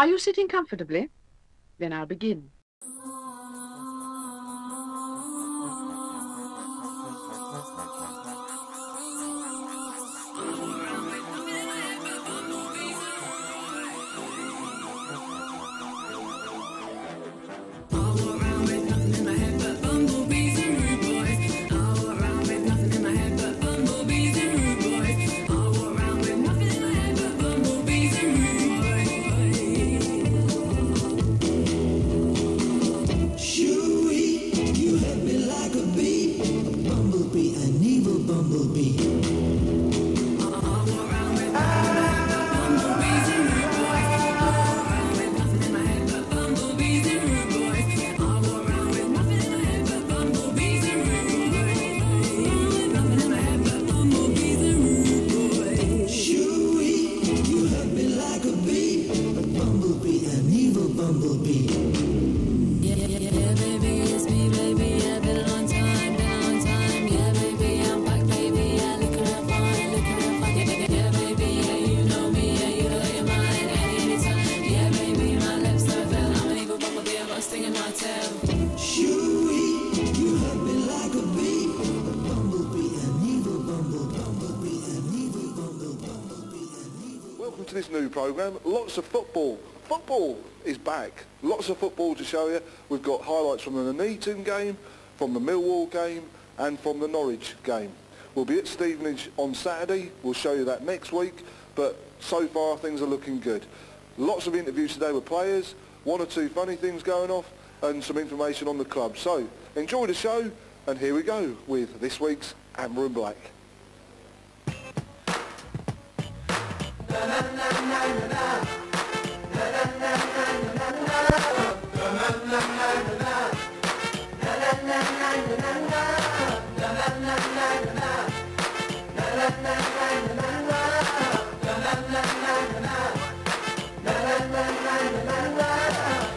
Are you sitting comfortably? Then I'll begin. Welcome to this new programme. Lots of football. Football is back. Lots of football to show you. We've got highlights from the Nuneaton game, from the Millwall game and from the Norwich game. We'll be at Stevenage on Saturday. We'll show you that next week, but so far things are looking good. Lots of interviews today with players, one or two funny things going off and some information on the club. So enjoy the show, and here we go with this week's Amber and Black.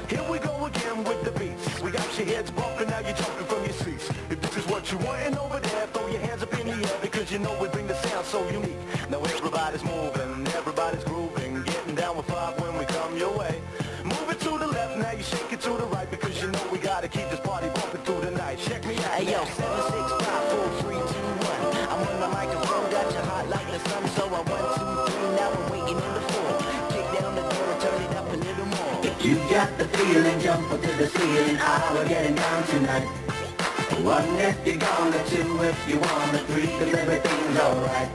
Here we go again with the beats. We got your heads bumping, now you're jumping from your seats. If this is what you want and over there, throw your hands up in the air, because you know we bring the sound so unique. Now everybody's moving, everybody's grooving, getting down with five when we come your way. Move it to the left, now you shake it to the right, because you know we gotta keep this party bumping through the night. Check me out. Hey yo, 7, 6, 5, 4, 3, 2, 1. I'm on the microphone, got you hot like the sun, so I 1, 2, 3, now I'm waiting in the 4. Kick down the door and turn it up a little more. If you got the feeling, jump up to the ceiling. We're getting down tonight. 1 if you're gonna, 2 if you wanna, 3 cause everything's alright.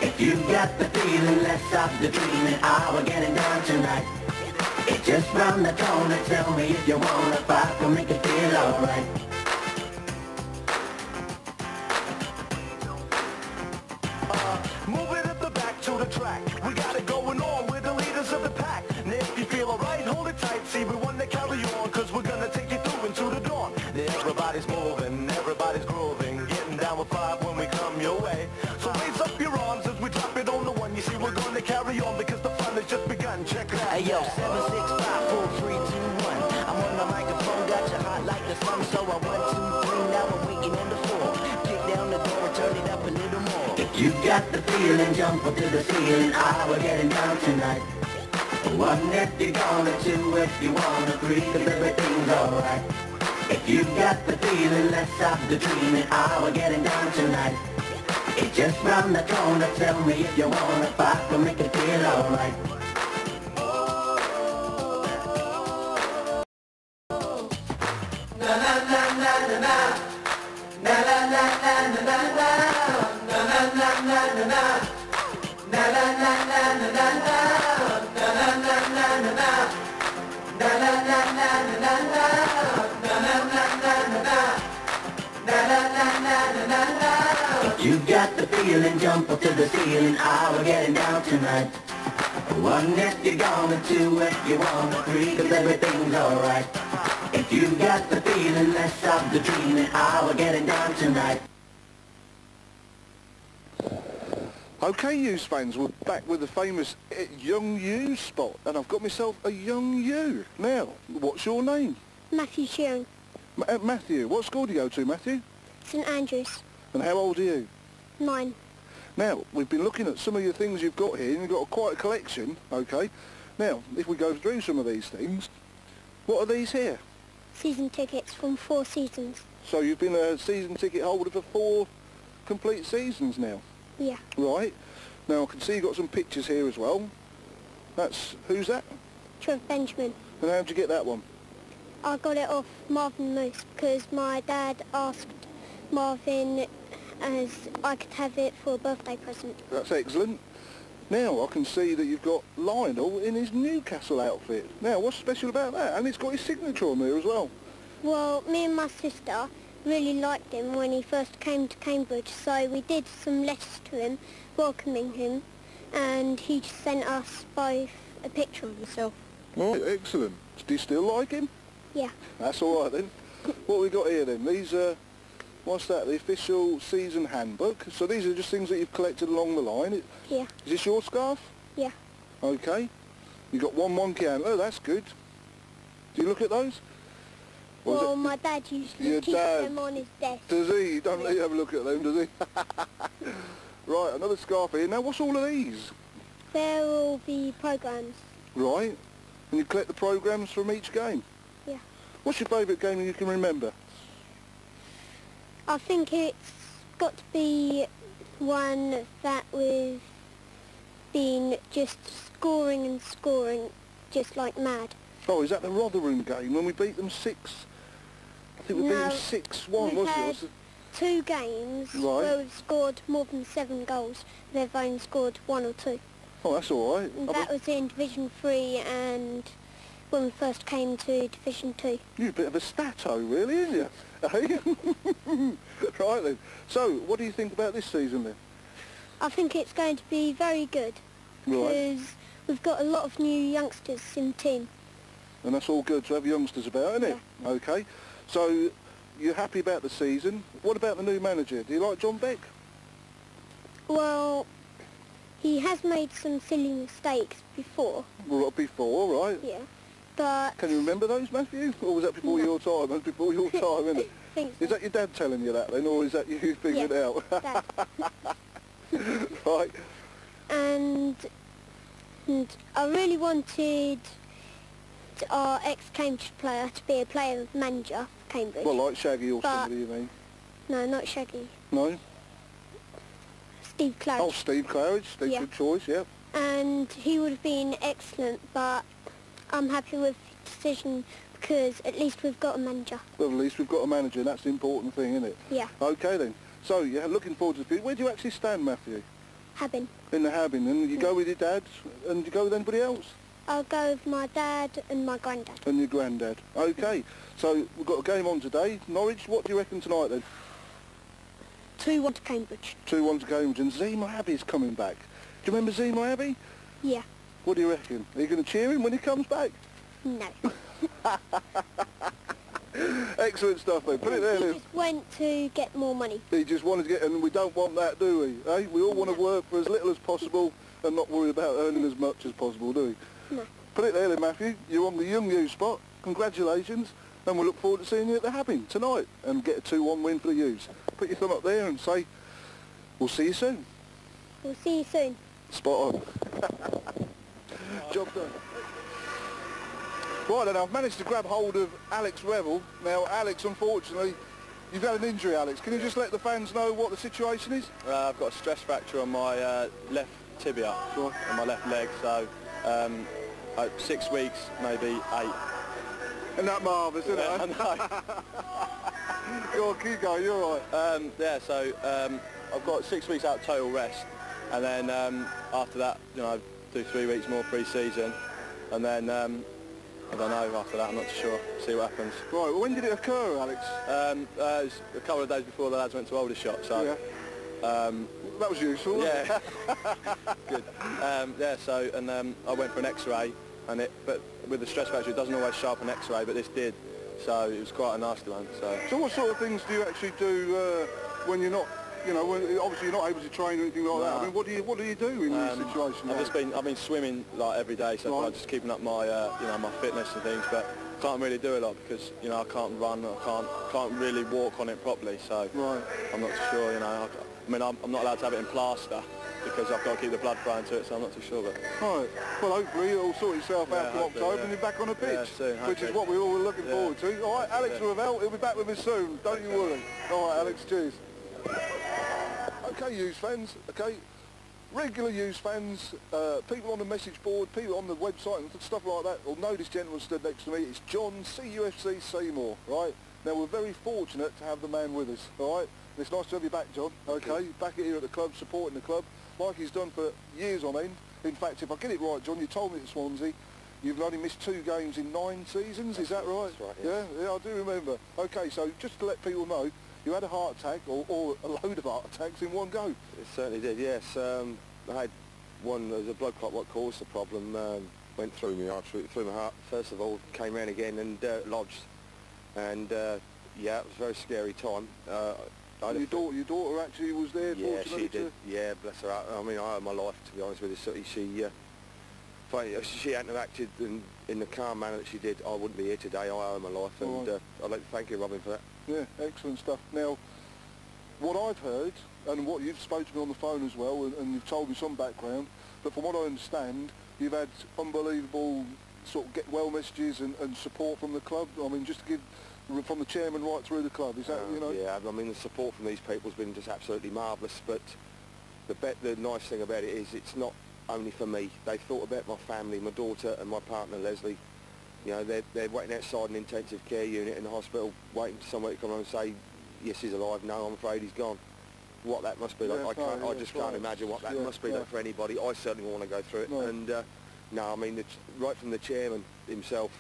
If you got the feeling, let's stop the dreaming. We're getting down tonight. It's just round the corner, tell me if you wanna, 5 can make it feel alright. Move it at the back to the track. We got it going on, we're the leaders of the pack. Now if you feel alright, hold it tight. See, we want to carry on, cause we're gonna take you through into the dawn. Now everybody's moving, everybody's grooving, getting down with 5 when we come your way. So raise up your arms as we drop it on the one. You see, we're gonna carry on because the fun has just begun. Check it out. Hey yo, 7, 6, 5, 4, 3, 2, 1. I'm on the microphone, got you hot like the sun, so I 1, 2, 3, now I'm waiting in the 4. Kick down the door and turn it up a little more. If you got the feeling, jump up to the ceiling. We're getting down tonight. 1 if you're gonna, 2 if you wanna, 3 cause everything's alright. If you got the feeling, let's stop the dreaming. We're getting down tonight. It's just round the corner, tell me if you wanna, 5 can make it feel alright. If you got the feeling, jump up to the ceiling. We're getting down tonight. 1 if you're gonna, 2 if you wanna, 3 cause everything's alright. If you got the feeling, let's stop the dreaming. We're getting down tonight. Okay, Hughes fans, we're back with the famous Young You spot, and I've got myself a Young You. Now, what's your name? Matthew Shearing. Matthew. What school do you go to, Matthew? St Andrews. And how old are you? 9. Now, we've been looking at some of your things you've got here, and you've got quite a collection, okay? Now, if we go through some of these things, what are these here? Season tickets from 4 seasons. So you've been a season ticket holder for 4 complete seasons now? Yeah. Right. Now I can see you've got some pictures here as well. Who's that? Trev Benjamin. And how'd you get that one? I got it off Marvin Moose because my dad asked Marvin as I could have it for a birthday present. That's excellent. Now I can see that you've got Lionel in his Newcastle outfit. Now what's special about that? And it's got his signature on there as well. Well, me and my sister really liked him when he first came to Cambridge, so we did some letters to him welcoming him, and he sent us both a picture of himself. Right, excellent. Do you still like him? Yeah. That's all right then. What we got here then? These are, what's that? The official season handbook. So these are just things that you've collected along the line. Yeah. Is this your scarf? Yeah. Okay. You got one monkey antler. That's good. Do you look at those? Or is Well, it- my dad usually Your keeps dad. them on his desk. Does he? Don't let you have a look at them, does he? Right, another scarf here. Now, what's all of these? They're all the programmes. Right. And you collect the programmes from each game? Yeah. What's your favourite game that you can remember? I think it's got to be one that we've been just scoring and scoring just like mad. Oh, is that the Rotherham game when we beat them 6? I think we beat them No, 6-1, we've wasn't had it? 2 games Right. where we've scored more than 7 goals. They've only scored 1 or 2. Oh, that's all right. And that was in Division 3 and when we first came to Division 2. You're a bit of a stato, really, aren't you? Eh? Right then. So, what do you think about this season then? I think it's going to be very good Right. because we've got a lot of new youngsters in the team. And that's all good to have youngsters about, isn't it? Yeah. Okay. So, you're happy about the season. What about the new manager? Do you like John Beck? Well, he has made some silly mistakes before, Well, before, right? yeah, but Can you remember those, Matthew? Or was that before No. your time? That's before your time, isn't it? I think so. Is that your dad telling you that then, or is that you figuring it out? Dad. Right. and I really wanted our ex-Cambridge player to be a player manager for Cambridge. Well, like Shaggy or But- somebody, you mean? No, not Shaggy. No? Steve Claridge. Oh, Steve Claridge. Steve's Yeah. good choice, yeah. And he would have been excellent, but I'm happy with the decision because at least we've got a manager. Well, at least we've got a manager, and that's the important thing, isn't it? Yeah, Okay then. So, yeah, looking forward to the future. Where do you actually stand, Matthew? Habin. In the Habin, and you go with your dad, and you go with anybody else? I'll go with my dad and my granddad. And your granddad. Okay. So, we've got a game on today. Norwich, what do you reckon tonight then? 2-1 to Cambridge. 2-1 to Cambridge, and Zema Abbey's coming back. Do you remember Zema Abbey? Yeah. What do you reckon? Are you going to cheer him when he comes back? No. Excellent stuff, then. Put it there, He Liv. just went to get more money. He just wanted to get, and we don't want that, do we? Eh? We all want to work for as little as possible and not worry about earning as much as possible, do we? No. Put it there then, Matthew. You're on the Young U spot. Congratulations. And we'll look forward to seeing you at the Habin tonight and get a 2-1 win for the U's. Put your thumb up there and say, we'll see you soon. We'll see you soon. Spot on. Job done. Right then, I've managed to grab hold of Alex Revel. Now, Alex, unfortunately, you've had an injury, Alex. Can you just let the fans know what the situation is? I've got a stress fracture on my left tibia Right. on my left leg, so 6 weeks, maybe 8. Isn't that marvellous, isn't I it? know. Go on, keep going, you're all right. Yeah, so I've got 6 weeks out total rest, and then after that, you know, I do 3 weeks more pre-season, and then I don't know after that. I'm not too sure. See what happens. Right, well, when did it occur, Alex? It was a couple of days before the lads went to Aldershot, so Yeah. That was useful, wasn't it? yeah, good. Yeah, so and I went for an X-ray, and but with the stress fracture, it doesn't always show up an X-ray, but this did, so it was quite a nasty one. So what sort of things do you actually do when you're not, you know, when obviously you're not able to train or anything like that? I mean, what do you do in this situation? I've been swimming like every day, so Right. I'm just keeping up my you know, my fitness and things. But can't really do a lot because, you know, I can't run, I can't really walk on it properly, so right. I'm not too sure, you know. I mean, I'm not allowed to have it in plaster because I've got to keep the blood flowing to it, so I'm not too sure. But Right. Well, hopefully it'll sort itself out for October and you're back on the pitch, soon, which is what we're all looking forward to. All right, Alex Ravel, he'll be back with us soon. Don't you worry. All right, Alex, cheers. Okay, Hughes fans, okay. Regular Hughes fans, people on the message board, people on the website and stuff like that will know this gentleman stood next to me. It's John, CUFC Seymour, right? Now, we're very fortunate to have the man with us, all right? And it's nice to have you back, John, okay? Back here at the club, supporting the club, like he's done for years on end. In fact, if I get it right, John, you told me at Swansea, you've only missed 2 games in 9 seasons, is that right? That's right, yes. Yeah, I do remember. Okay, so just to let people know, you had a heart attack, or a load of heart attacks in one go. It certainly did, yes. I had one, there was a blood clot what caused the problem, went through my artery, through my heart, first of all, came round again and lodged. And yeah, it was a very scary time. Your daughter actually was there, yeah, fortunately? She did, yeah, bless her. I mean, I owe my life, to be honest with you, Sooty. She hadn't have acted in the calm manner that she did, I wouldn't be here today. I owe my life, and I'd like to thank you, Robin, for that. Yeah, excellent stuff. Now, what I've heard, and what you've spoken to me on the phone as well, and you've told me some background, but from what I understand, you've had unbelievable sort of get well messages and support from the club. I mean, just to give, from the chairman right through the club, is that, you know? Yeah, I mean, the support from these people has been just absolutely marvellous, but the nice thing about it is it's not only for me. They thought about my family, my daughter and my partner, Leslie. You know, they're waiting outside an intensive care unit in the hospital, waiting for somebody to come on and say, yes, he's alive. No, I'm afraid he's gone. What that must be like, Yeah, I just can't imagine what that must be like for anybody. I certainly want to go through it. No. And no, I mean, right from the chairman himself,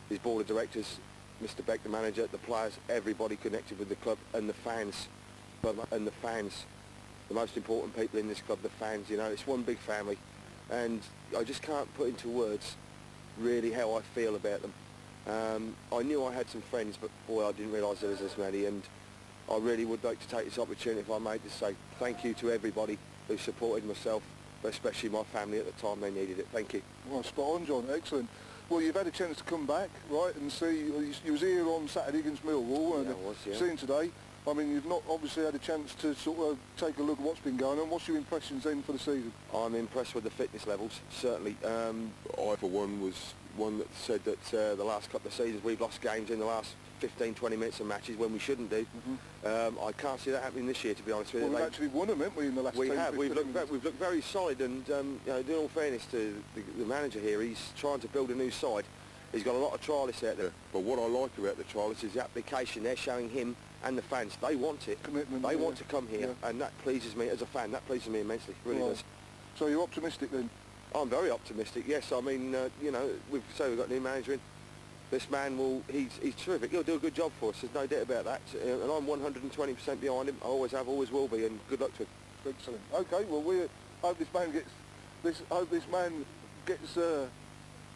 his board of directors, Mr. Beck, the manager, the players, everybody connected with the club, and the fans, the most important people in this club, the fans. You know, it's one big family, and I just can't put into words really how I feel about them. I knew I had some friends, but boy, I didn't realise there was this many, and I really would like to take this opportunity, if I may, to say thank you to everybody who supported myself, but especially my family at the time they needed it. Thank you. Well, spot on, John. Excellent. Well, you've had a chance to come back, right, and see, you was here on Saturday against Millwall, and yeah, I was, yeah. Seeing today. I mean, you've not obviously had a chance to sort of take a look at what's been going on. What's your impressions then for the season? I'm impressed with the fitness levels, certainly. I, for one, was one that said that the last couple of seasons we've lost games in the last 15-20 minutes of matches when we shouldn't do. I can't see that happening this year, to be honest with you. Well, we've actually won them, haven't we, in the last 10 have. We've minutes? looked very solid, and you know, in all fairness to the manager here, he's trying to build a new side. He's got a lot of trialists out there. But what I like about the trialists is the application they're showing him and the fans. They want it. Commitment. They want to come here, and that pleases me as a fan. That pleases me immensely. It really does. So you're optimistic then? I'm very optimistic. Yes, I mean, you know, we've got a new manager in. This man he's terrific. He'll do a good job for us. There's no doubt about that. And I'm 120% behind him. I always have, always will be. And good luck to him. Excellent. Okay. Well, we hope this man gets.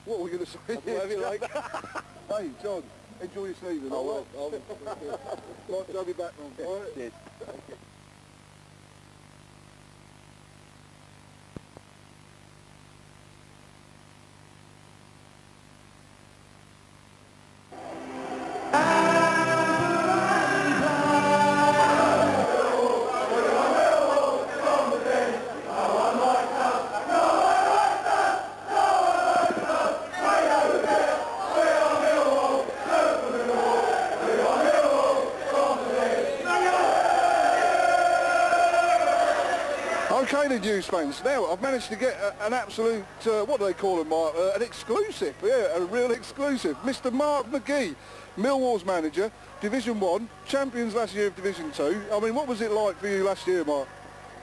What were we going to say? Whatever you like. Hey, John, enjoy your season. I will. Nice to have you back, man. All right. Cheers. Okay then, Hughes fans. Now, I've managed to get an absolute, what do they call him, Mark? An exclusive, yeah, a real exclusive. Mr. Mark McGhee, Millwall's manager, Division 1, champions last year of Division 2. I mean, what was it like for you last year, Mark?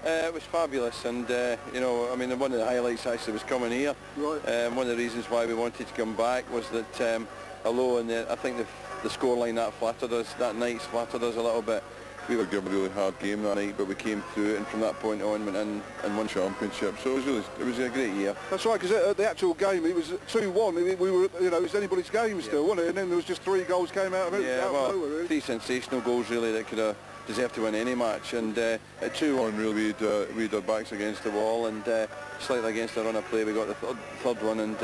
It was fabulous, and you know, I mean, one of the highlights actually was coming here. Right. One of the reasons why we wanted to come back was that although I think the scoreline that night's flattered us a little bit. We were given a really hard game that night, but we came through it, and from that point on went in and won championship. So it was a great year. That's right, because at the actual game it was 2-1. We were, you know, it was anybody's game still, wasn't it? And then there was just 3 goals came out of it. Yeah, well, 3 sensational goals really that could have deserve to win any match, and at 2-1 Really, we had our backs against the wall, and slightly against the run of play we got the third one, and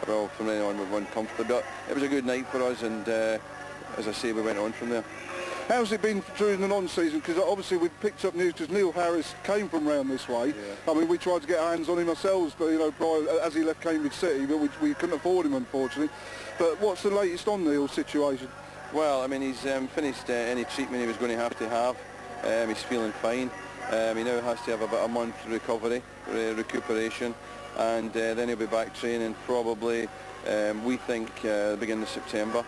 well, from then on we won comfortably. But it was a good night for us, and as I say, we went on from there. How's it been during the non-season? Because obviously we picked up news because Neil Harris came from round this way. Yeah. I mean, we tried to get our hands on him ourselves, but you know, prior, as he left Cambridge City, but we couldn't afford him, unfortunately. But what's the latest on Neil's situation? Well, I mean, he's finished any treatment he was going to have. He's feeling fine. He now has to have about a month recovery, recuperation, and then he'll be back training probably, we think, beginning of September.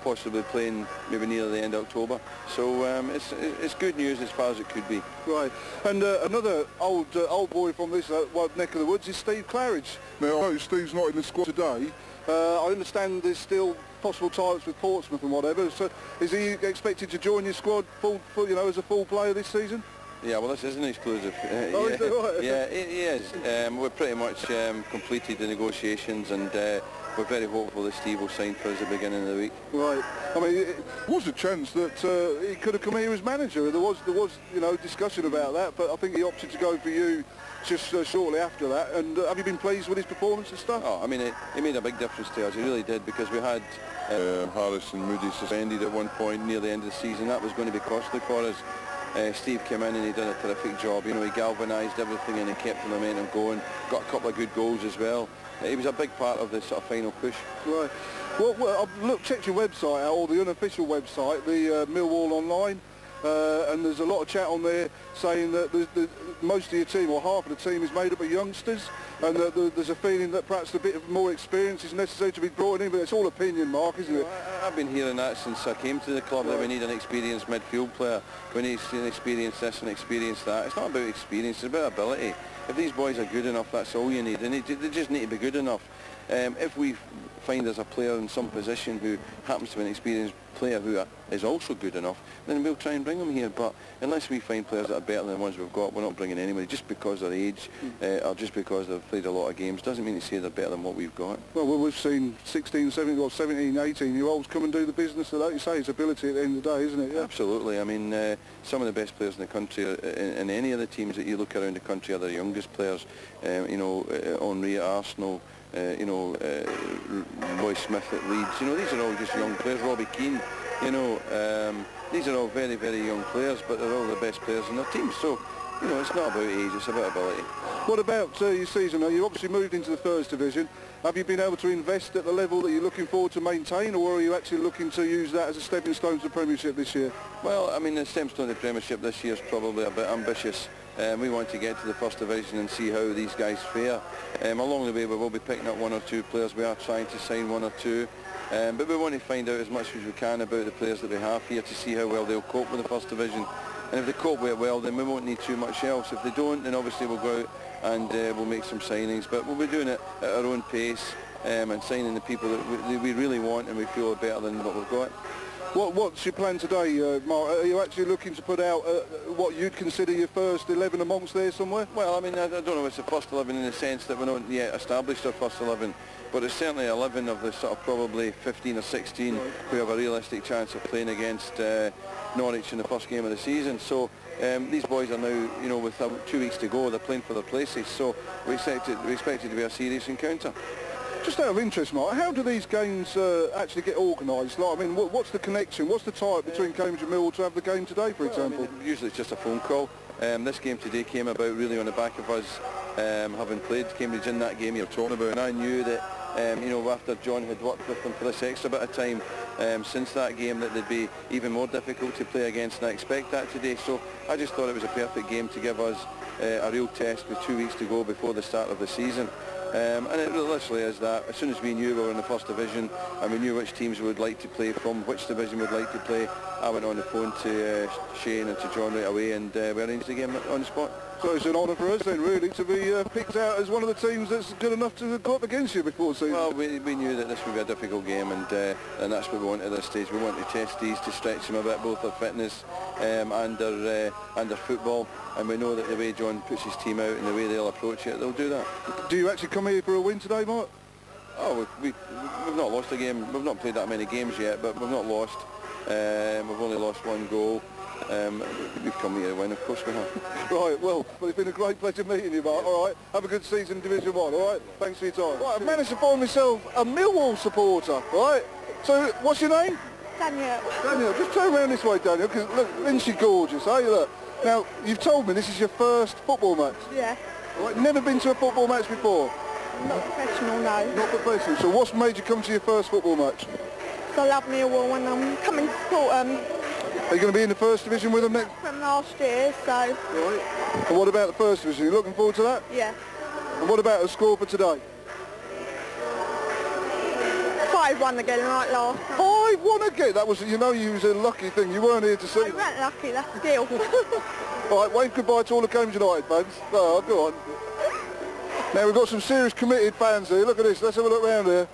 Possibly playing maybe near the end of October. So it's good news as far as it could be. Right. And another old boy from this neck of the woods is Steve Claridge. Now, I know Steve's not in the squad today. I understand there's still possible tie-ups with Portsmouth and whatever. So is he expected to join your squad full, you know, as a full player this season? Yeah, well, this isn't exclusive. Oh, is it right? Yeah, he is. We've pretty much completed the negotiations, and we're very hopeful that Steve will sign for us at the beginning of the week. Right. I mean, there was a chance that he could have come here as manager. There was, you know, discussion about that, but I think he opted to go for you just shortly after that. And have you been pleased with his performance and stuff? Oh, I mean, it made a big difference to us. He really did, because we had Harris and Moody suspended at one point near the end of the season. That was going to be costly for us. Steve came in and he did a terrific job. You know, he galvanised everything and he kept the momentum going. Got a couple of good goals as well. He was a big part of the sort of final push. Right. Well, I've checked your website out, or the unofficial website, the Millwall Online, and there's a lot of chat on there saying that most of your team, or half of the team, is made up of youngsters, and that there's a feeling that perhaps a bit of more experience is necessary to be brought in, but it's all opinion, Mark, isn't it? I've been hearing that since I came to the club, that we need an experienced midfield player. We need an experienced this and experienced that. It's not about experience, it's about ability. If these boys are good enough, that's all you need. They just need to be good enough. If we find there's a player in some position who happens to be an experienced player who is also good enough, then we'll try and bring them here. But unless we find players that are better than the ones we've got, we're not bringing anybody just because of their age or just because they've played a lot of games. Doesn't mean to say they're better than what we've got. Well, we've seen 16, 17, or 17, 18-year-olds come and do the business. So like you say, it's ability at the end of the day, isn't it? Yeah. Absolutely. I mean, some of the best players in the country, in any of the teams that you look around the country, are the youngest players. You know, Henry at Arsenal, you know, Roy Smith at Leeds. You know, these are all just young players. Robbie Keane, you know, these are all very, very young players, but they're all the best players in their team. So, you know, it's not about age, it's about ability. What about your season? Now, you obviously moved into the First Division. Have you been able to invest at the level that you're looking forward to maintain, or are you actually looking to use that as a stepping stone to the Premiership this year? Well, I mean, the stepping stone to the Premiership this year is probably a bit ambitious. We want to get to the First Division and see how these guys fare. Along the way, we will be picking up one or two players. We are trying to sign one or two. But we want to find out as much as we can about the players that we have here to see how well they'll cope with the First Division. And if they cope with it well, then we won't need too much else. If they don't, then obviously we'll go out and we'll make some signings. But we'll be doing it at our own pace and signing the people that we really want and we feel are better than what we've got. What's your plan today, Mark? Are you actually looking to put out what you'd consider your first 11 amongst there somewhere? Well, I mean, I don't know if it's the first 11 in the sense that we're not yet established our first 11, but it's certainly 11 of the sort of probably 15 or 16 who have a realistic chance of playing against Norwich in the first game of the season. So these boys are now, you know, with 2 weeks to go, they're playing for their places. So we expect it to be a serious encounter. Just out of interest, Mark, how do these games actually get organised? Like, I mean, what's the connection? What's the tie between Cambridge and Millwall to have the game today, for example? I mean, usually it's just a phone call. This game today came about really on the back of us having played Cambridge in that game you're talking about, and I knew that, you know, after John had worked with them for this extra bit of time since that game, that they'd be even more difficult to play against, and I expect that today. So I just thought it was a perfect game to give us a real test with 2 weeks to go before the start of the season. And it literally is that. As soon as we knew we were in the First Division and we knew which teams we would like to play from, which division we'd like to play, I went on the phone to Shane and to John right away, and we arranged the game on the spot. So it's an honour for us then, really, to be picked out as one of the teams that's good enough to go up against you before the season. Well, we knew that this would be a difficult game, and that's what we want at this stage. We want to test these to stretch them a bit, both their fitness and their football. And we know that the way John puts his team out and the way they'll approach it, they'll do that. Do you actually come here for a win today, Mark? Oh, we've not lost a game. We've not played that many games yet, but we've not lost. We've only lost one goal. we've come here to win, of course we have. Right, well, it's been a great pleasure meeting you, Mark. All right, have a good season in Division 1, all right? Thanks for your time. Right, I've managed to find myself a Millwall supporter, right? So, what's your name? Daniel. Daniel, just turn around this way, Daniel, because look, isn't she gorgeous, eh? Look. Now, you've told me this is your first football match. Yeah. Right, never been to a football match before? Not professional, no. Not professional. So what's made you come to your first football match? So I love Millwall and I'm coming to support them. Are you going to be in the first division with them next? From last year, so... Right. And what about the first division? Are you looking forward to that? Yeah. And what about the score for today? 5-1 again, like last time. 5-1 again? That was, you know, you was a lucky thing. You weren't here to see. I weren't lucky, that's the deal. All right, wave goodbye to all the Cambridge United fans. Oh, go on. Now, we've got some serious committed fans here. Look at this. Let's have a look round here.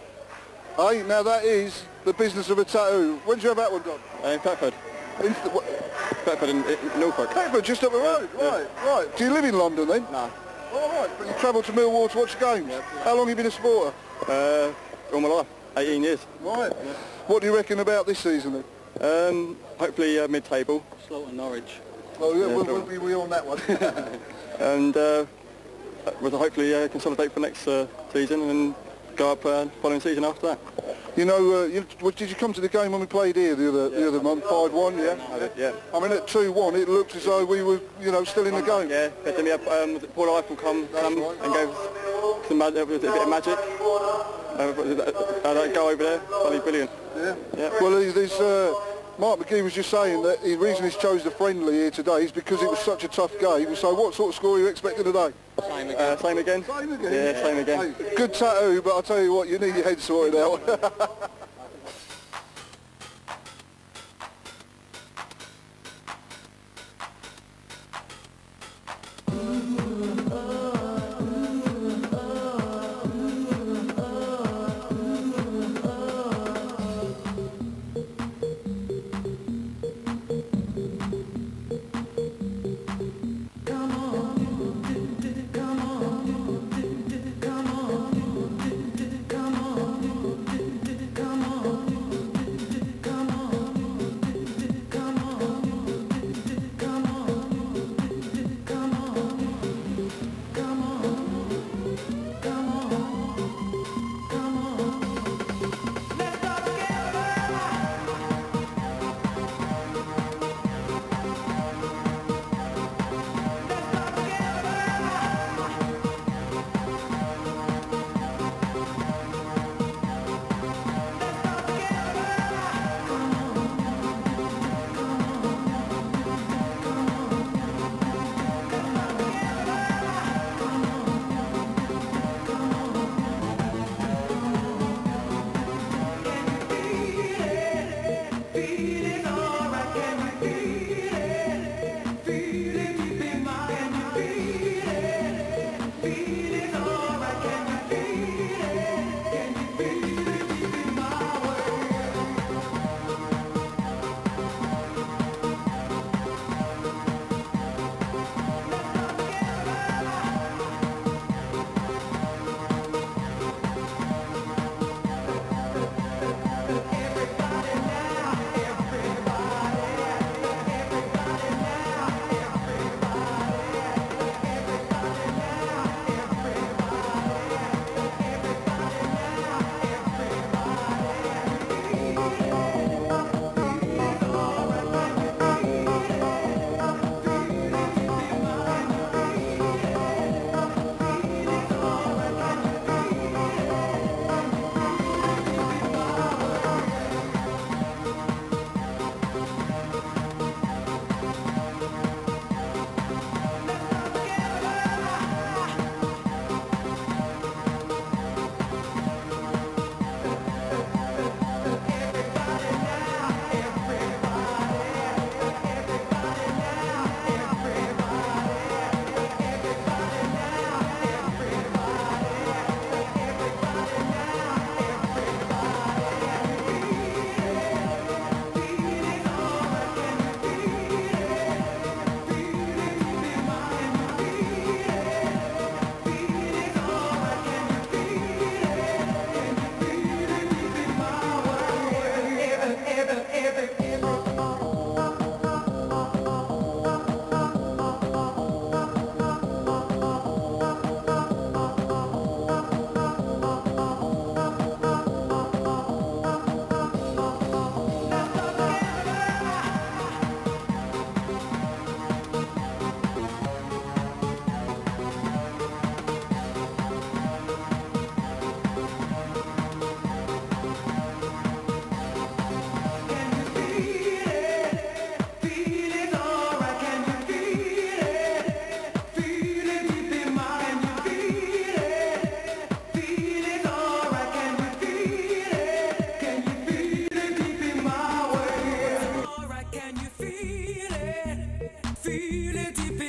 Hey, now that is the business of a tattoo. When did you have that one done? In Thetford. Thetford in Norfolk. Thetford, just up the road. Right, right. Do you live in London then? No. All right, but you travel to Millwall to watch games? Yeah. How long have you been a supporter? All my life, 18 years. Right. Yeah. What do you reckon about this season then? Hopefully mid-table. Slow on Norwich. Oh yeah, we'll be on that one. And we'll hopefully consolidate for next season and go up following season after that. You know, did you come to the game when we played here the other month, 5-1, yeah? I did, yeah. I mean, at 2-1, it looked as though we were, you know, still in the game. Yeah, but then we had Paul Eiffel come right. and gave some a bit of magic. That go over there, bloody brilliant. Yeah. Yeah. Well, there's Mark McGhee was just saying that the reason he's chose the friendly here today is because it was such a tough game. So what sort of score are you expecting today? Same again. Same again? Same again? Yeah, same again. Hey, good tattoo, but I'll tell you what, you need your head sorted out.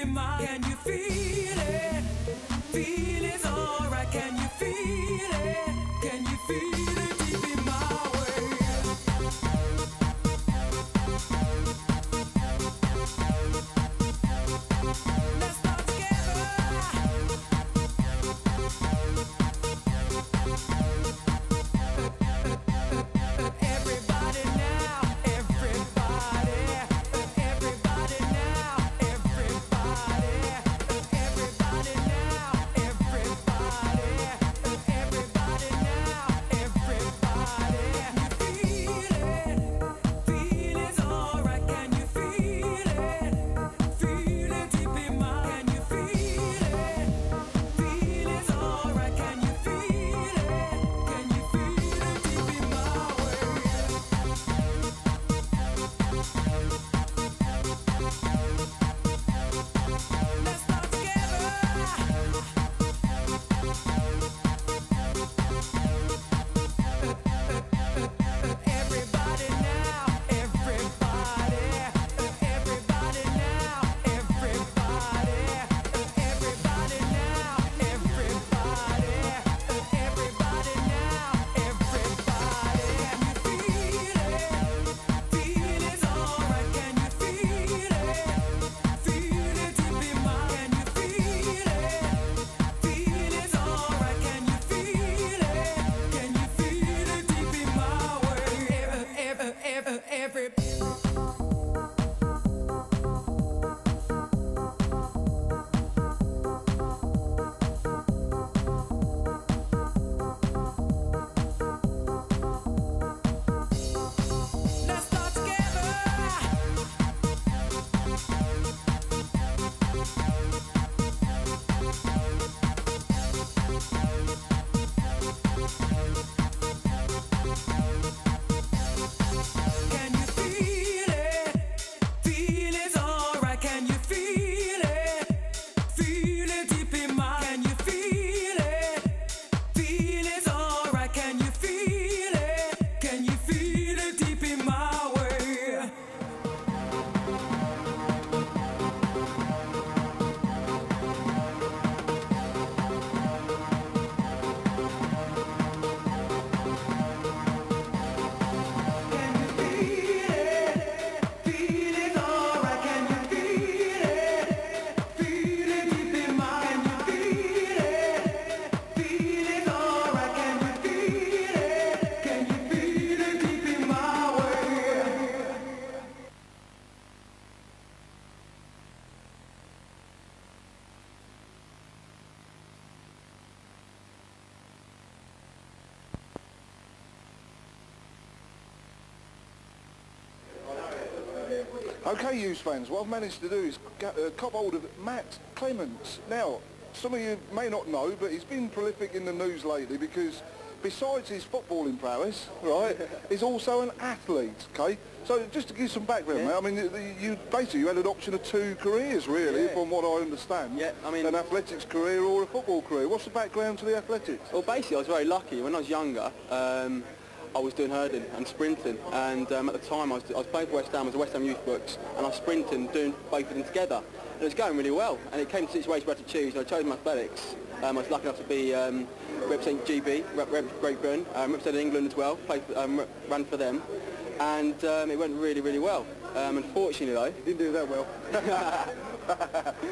in my, can you feel it? Feel it's alright, can you feel it? Can you feel it deep in my way? Let's start together. Everybody now, everybody. Everybody now, everybody. Everybody now, everybody. Everybody now, everybody. You feel it's alright, can you feel it? Feel it deep in my, can you feel it? Feel it's alright, can you feel it? Can you feel it deep in my way? Let's start together. Everybody now, everybody. Everybody now, everybody. Everybody now, everybody. Everybody now, everybody. You feel it's alright, can you feel it? Feel it deep in my, can you feel it? Feel it's alright, can you feel it? Can you feel it deep in my way? Every Let's start together. Can you feel it? Feel it's alright, can you feel it? Feel it deep in my, can you feel it? Feel it's alright, can you feel it? Can you feel it deep in my way? Can you feel it? Feel it's alright, can you feel it? Feel it deep in my, can you feel it? Feel it's alright, can you feel it? Can you feel it deep in my way? Okay, Hughes fans, what I've managed to do is cop hold of Matt Clements. Now, some of you may not know, but he's been prolific in the news lately because besides his footballing prowess, right, he's also an athlete, okay? So just to give some background, mate, I mean, you had an option of two careers, really, from what I understand. Yeah, I mean, an athletics career or a football career. What's the background to the athletics? well, basically, I was very lucky. When I was younger, I was doing hurdling and sprinting, and at the time I was playing for West Ham, I was a West Ham youth books, and I was sprinting, doing both of them together. And it was going really well, and it came to a situation where I had to choose, and I chose athletics. I was lucky enough to be representing GB, Great Britain, represented England as well, ran for them, and it went really, really well. Unfortunately though, You didn't do that well.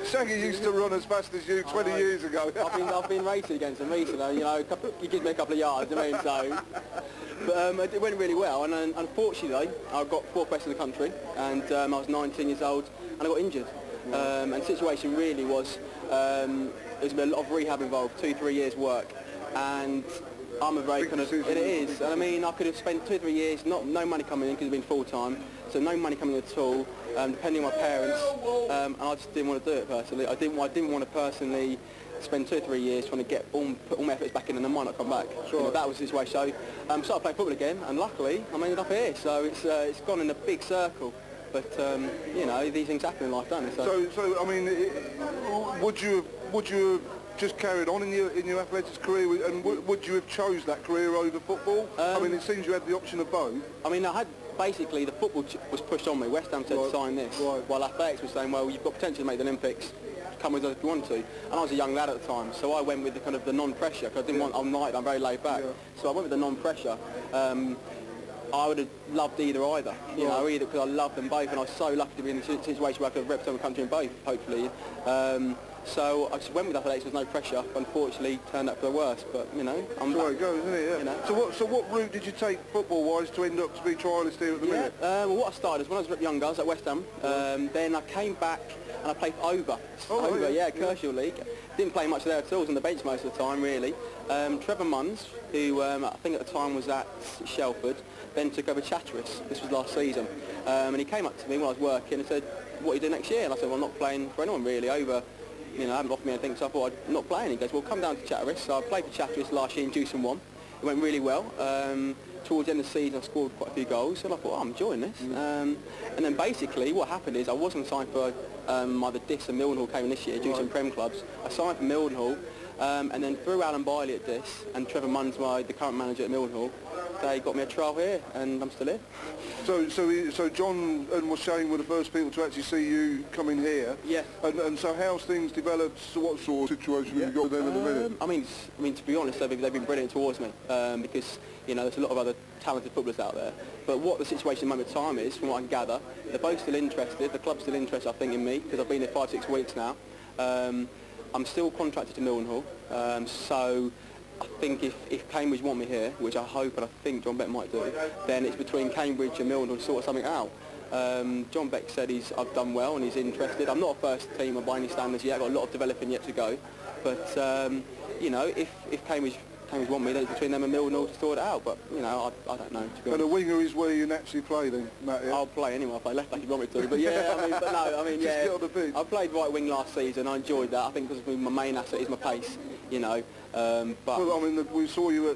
Shaggy used to run as fast as you 20 years ago. I've been racing against him recently, you know, he gives me a couple of yards, I mean, so. But it went really well, and unfortunately I got fourth best in the country, and I was 19 years old, and I got injured. And the situation really was, there's been a lot of rehab involved, 2-3 years work, and I'm a very kind of, it is, and I mean, I could have spent 2-3 years, no money coming in because it's been full-time, so no money coming in at all, depending on my parents, and I just didn't want to do it personally. I didn't want to personally spend 2 or 3 years trying to put all my efforts back in, and I might not come back. Sure. You know, that was the situation. So started playing football again, and luckily I ended up here. So it's gone in a big circle. But you know, these things happen in life, don't they? So I mean, would you have just carried on in your athletics career, and would you have chose that career over football? I mean, it seems you had the option of both. I mean, I basically the football was pushed on me. West Ham said sign this, while Athletics was saying, well, you've got potential to make the Olympics. Come with us if you want to. And I was a young lad at the time, so I went with the kind of the non-pressure, because I didn't want, I'm very laid back. So I went with the non-pressure. I would have loved either, you know, either, because I love them both, and I was so lucky to be in the situation where I could represent the country in both, hopefully. So I just went with Athletics, there's no pressure. Unfortunately, turned out for the worst, but, you know, I'm that's the way it goes, isn't it? Yeah. You know. So what route did you take football-wise to end up to be trialist here at the minute? Well, what I started is when I was younger, I was at West Ham. Then I came back and I played for Over. Kershaw League. Didn't play much there at all. I was on the bench most of the time, really. Trevor Munns, who I think at the time was at Shelford, then took over Chatteris. This was last season. And he came up to me when I was working and said, what are you doing next year? And I said, well, I'm not playing for anyone, really. Over, you know, haven't offered me anything, so I thought I'm not playing. He goes, well, come down to Chatteris. So I played for Chatteris last year in Juice and won. It went really well. Towards the end of the season, I scored quite a few goals, and I thought, oh, I'm enjoying this. And then basically what happened is I wasn't signed for either Diss and Mildenhall came in this year, due to Prem clubs. I signed for Mildenhall, and then through Alan Biley at Diss and Trevor Munns, the current manager at Mildenhall, they got me a trial here, and I'm still here. So John and Shane were the first people to actually see you come in here. Yeah. And so how's things developed? So what sort of situation have you got with them at the minute? I mean, to be honest, they've been brilliant towards me, because, you know, there's a lot of other talented footballers out there. But what the situation at the moment of time is, from what I can gather, they're both still interested. The club's still interested, I think, in me, because I've been here 5-6 weeks now. I'm still contracted to Mildenhall, so I think if Cambridge want me here, which I hope and I think John Beck might do, then it's between Cambridge and Mildenhall to sort something out. John Beck said I've done well and he's interested. I'm not a first teamer by any standards yet. I've got a lot of developing yet to go. But, you know, if Cambridge want me, then it's between them and Mildenhall to sort it out. But, you know, I don't know, to be honest. And a winger is where you naturally play then, Matt, yeah? I'll play anyway. I'll play left back if you want me to. But yeah, Just get on the pitch. I played right wing last season. I enjoyed that. I think because my main asset is my pace, you know. But well, I mean, we saw you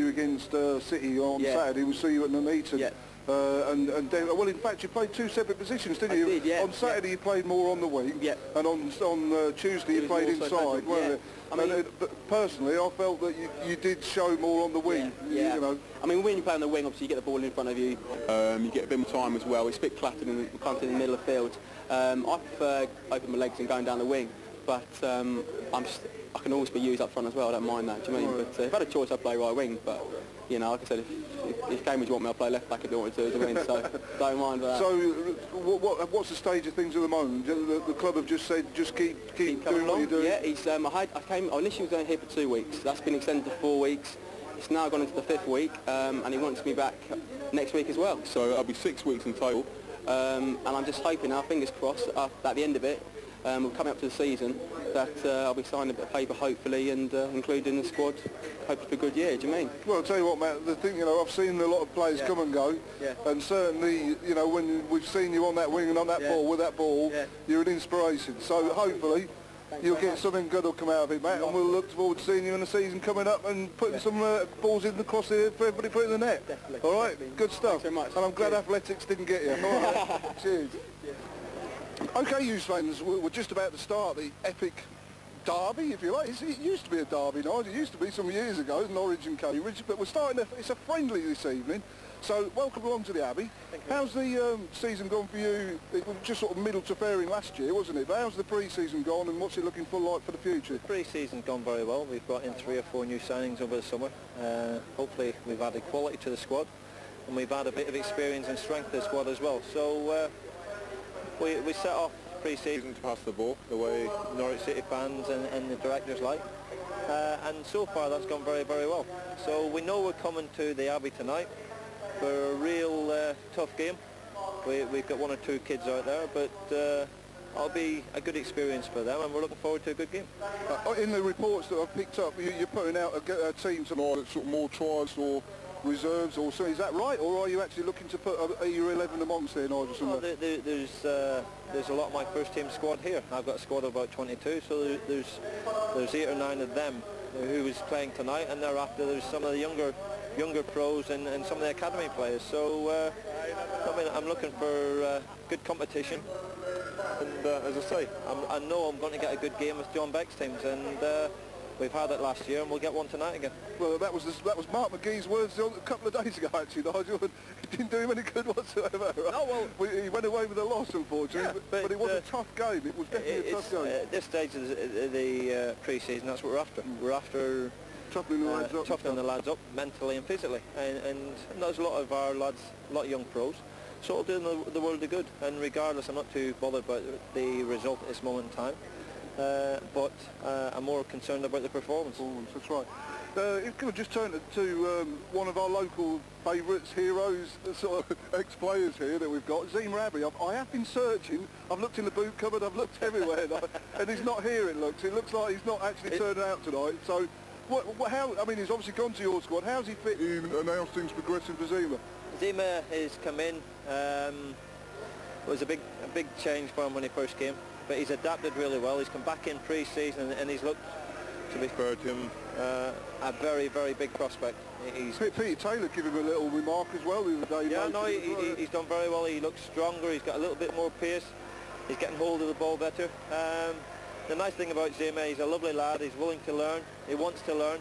against City on Saturday. We saw you at Nuneaton. Yeah. And then, well, in fact, you played two separate positions, didn't you? I did, yeah. On Saturday you played more on the wing, and on Tuesday you played inside, weren't it? I mean, but personally, I felt that you did show more on the wing. Yeah. You know. I mean, when you play on the wing, obviously you get the ball in front of you. You get a bit more time as well. It's a bit cluttered in the middle of the field. I prefer opening my legs and going down the wing, but I can always be used up front as well. I don't mind that. Do you mean? But if I had a choice, I'd play right wing. But you know, like I said, if Cambridge want me, I'll play left back if they want me to. Do you mean? So don't mind that. So what's the stage of things at the moment? The club have just said just keep doing what you're doing. Yeah, I initially was going here for 2 weeks. That's been extended to 4 weeks. It's now gone into the 5th week, and he wants me back next week as well. So I'll be 6 weeks in total. And I'm just hoping now, fingers crossed, at the end of it, we're coming up to the season, that I'll be signing a bit of paper hopefully and included in the squad, hopefully for a good year. Do you mean? Well, I'll tell you what, Matt, the thing, you know, I've seen a lot of players come and go, and certainly, you know, when we've seen you on that wing and on that ball, with that ball, you're an inspiration. So hopefully you'll get something good will come out of it, Matt, and we'll look forward to seeing you in the season coming up and putting some balls in the cross here for everybody to put in the net. Definitely. All right, good stuff. Thanks very much. And I'm glad Athletics didn't get you. All right. Cheers. Okay, you fans, we're just about to start the epic derby, if you like. It used to be a derby, Nigel. It used to be some years ago, Norwich and Cambridge, but we're starting, it's a friendly this evening. So welcome along to the Abbey. How's the season gone for you? It was just sort of middle to fairing last year, wasn't it? But how's the pre-season gone and what's it looking for like for the future? The pre-season's gone very well. We've got in 3 or 4 new signings over the summer. Hopefully we've added quality to the squad and we've had a bit of experience and strength to the squad as well. So we set off pre-season to pass the ball the way Norwich City fans and the directors like. And so far that's gone very, very well. So we know we're coming to the Abbey tonight for a real tough game. We've got 1 or 2 kids out there, but it'll be a good experience for them and we're looking forward to a good game. In the reports that I've picked up, you're putting out a team tonight that's sort of more tries or reserves or so. Is that right, or are you actually looking to put your 11 amongst there, Nigel? Well, there's a lot of my first team squad here. I've got a squad of about 22, so there's 8 or 9 of them who is playing tonight, and thereafter there's some of the younger pros and some of the academy players. So I mean, I'm looking for good competition, and as I say, I know I'm going to get a good game with John Beck's teams, and we've had it last year and we'll get one tonight again. Well, that was Mark McGhee's words a couple of days ago, actually, Nigel. didn't do him any good whatsoever. Right? No, well, He went away with a loss, unfortunately, yeah, but it was a tough game. It was definitely a tough game. At this stage of the pre-season, that's what we're after. We're after toughening the lads up. Toughening the lads up mentally and physically. And there's a lot of our lads, a lot of young pros, sort of doing the world of good. And regardless, I'm not too bothered about the result at this moment in time. But I'm more concerned about the performance. That's right. Can I just turn to one of our local favourites, heroes, sort of ex-players here that we've got, Zima Abbey. I have been searching. I've looked in the boot cupboard. I've looked everywhere, and he's not here. It looks like he's not actually turning out tonight. So, how? I mean, he's obviously gone to your squad. How's he fit in, and how's things progressing for Zima? Zima has come in. It was a big change for him when he first came, but he's adapted really well. He's come back in pre-season and he's looked, to be fair to him, a very, very big prospect. Peter Taylor gave him a little remark as well the other day. Yeah, no, he's done very well. He looks stronger. He's got a little bit more pace. He's getting hold of the ball better. The nice thing about Zima, he's a lovely lad. He's willing to learn. He wants to learn.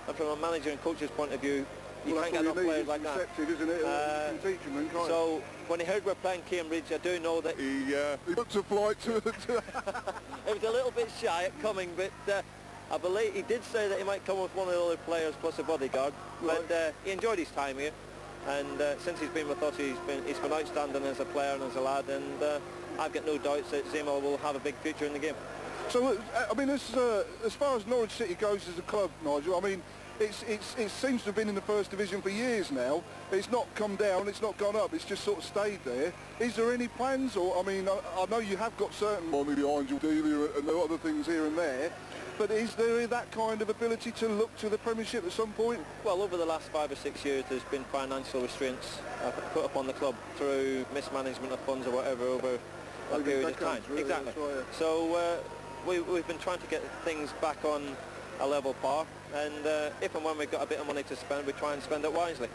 And from a manager and coach's point of view, you can't get enough players like that. Isn't it? You can teach them, can't so when he heard we're playing Cambridge, I do know that he booked a flight to it was a little bit shy at coming, but I believe he did say that he might come with one of the other players plus a bodyguard. Right. But he enjoyed his time here, and since he's been with us, he's been outstanding as a player and as a lad, and I've got no doubts that Zima will have a big future in the game. So, I mean, as far as Norwich City goes as a club, Nigel, I mean, it seems to have been in the first division for years now. It's not come down, it's not gone up, it's just sort of stayed there. Is there any plans, or, I mean, I know you have got certain money behind you, Delia, and other things here and there, but is there that kind of ability to look to the Premiership at some point? Well, over the last 5 or 6 years, there's been financial restraints put upon the club through mismanagement of funds or whatever over a period of time. Really, exactly. Right. So we've been trying to get things back on a level par, and if and when we've got a bit of money to spend, we try and spend it wisely.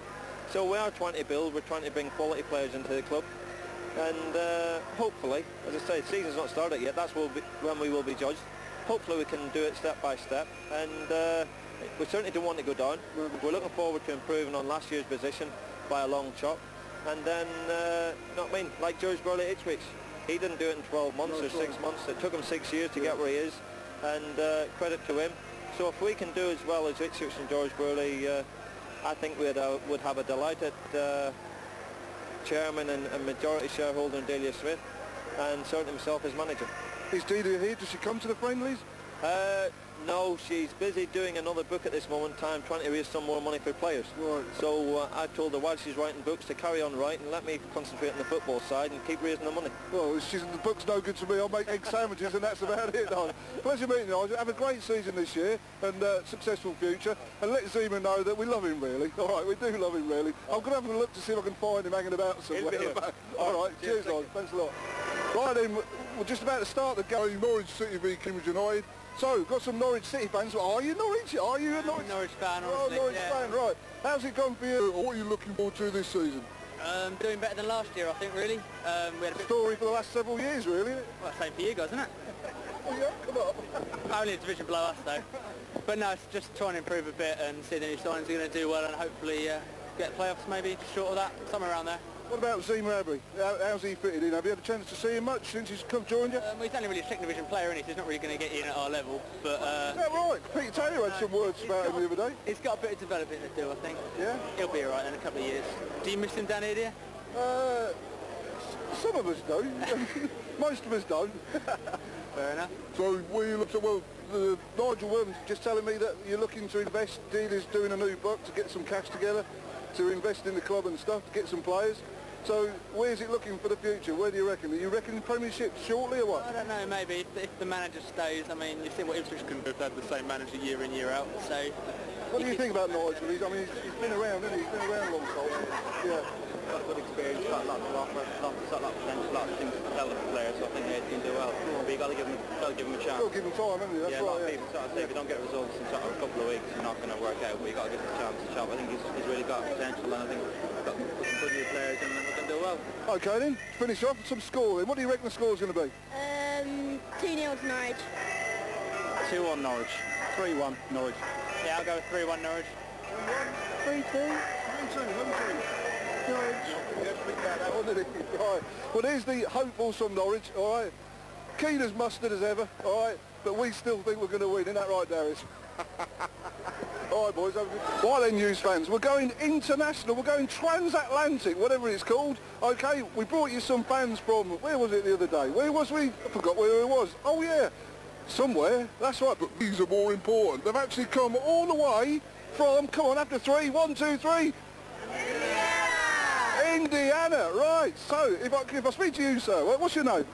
So we are trying to build, we're trying to bring quality players into the club, and hopefully, as I say, the season's not started yet, that's when we will be judged. Hopefully we can do it step by step, and we certainly don't want to go down. We're looking forward to improving on last year's position by a long shot, and then, you know what I mean, like George Burley at Ipswich, he didn't do it in 12 months or 6 months, it took him 6 years to get where he is, and credit to him. So if we can do as well as Ipswich and George Burley, I think we'd have a delighted chairman and majority shareholder in Delia Smith, and certainly himself as manager. Is Delia here? Does she come to the friendlies? No, she's busy doing another book at this moment in time, trying to raise some more money for players. Right. So I told her while she's writing books to carry on writing, let me concentrate on the football side and keep raising the money. Well, the book's no good to me. I'll make egg sandwiches and that's about it. Pleasure meeting you, Nigel. Have a great season this year and successful future. And let Zima know that we love him, really. All right, we do love him, really. I'm going to have a look to see if I can find him hanging about somewhere. All right, cheers, Nigel. Thanks a lot. Right then, we're just about to start the game. Norwich City v Cambridge United. So, got some Norwich City fans. Are you Norwich? Are you a Norwich fan? Oh, Norwich fan, right. How's it gone for you? What are you looking forward to this season? Doing better than last year, I think, really. We had a story for the last several years, really. Well, same for you guys, isn't it? Oh, yeah, come on. Only a division below us, though. But no, it's just trying to improve a bit and see the new signings are going to do well and hopefully get playoffs maybe, short of that, somewhere around there. What about Zima Abbey? How's he fitted in? Have you had a chance to see him much since he's joined you? Well, he's only really a second division player, isn't he? So he's not really going to get you in at our level. But is that right? Peter Taylor had some words about him the other day. He's got a bit of development to do, I think. Yeah? He'll be alright in a couple of years. Do you miss him down here, do you? Some of us do. Most of us don't. Fair enough. So Nigel Worthington just telling me that you're looking to invest. Dealers doing a new book to get some cash together, to invest in the club and stuff, to get some players. So where's it looking for the future? Where do you reckon? Are you reckon Premiership shortly or what? I don't know, maybe. If the manager stays, I mean, you see what Ipswich can do if they have the same manager year in, year out. So. What do you think about Nigel? I mean, he's been around, hasn't he? He's been around a long time. Yeah. Got good experience, got a lot to offer, lot of potential, a lot of things to tell the players, so I think he's going to do well. But you've got to give him a chance. You've got to give him time, haven't you? That's right, yeah. People sort of say if you don't get results in sort of a couple of weeks, you're not going to work out, but you've got to give him a chance to chop. I think he's really got potential, and I think we've got some good new players and we can do well. OK then, finish off with some scoring. What do you reckon the score's going to be? 2-0 to Norwich. 2-1 Norwich. 3-1 Norwich. Yeah, I'll go with 3-1 Norwich. 3-2. 3-2. Norwich. Yes, we can, that one, didn't he? Right. Well, there's the hopefuls from Norwich, all right? Keen as mustard as ever, all right? But we still think we're going to win, isn't that right, Darius? All right, boys. Right then, news fans, we're going international, we're going transatlantic, whatever it's called. Okay, we brought you some fans from, where was it the other day? Where was we? I forgot where it was. Oh, yeah, somewhere. That's right, but these are more important. They've actually come all the way from, come on, after three, 1, 2, 3. Indiana, right. So, if I speak to you, sir, what's your name?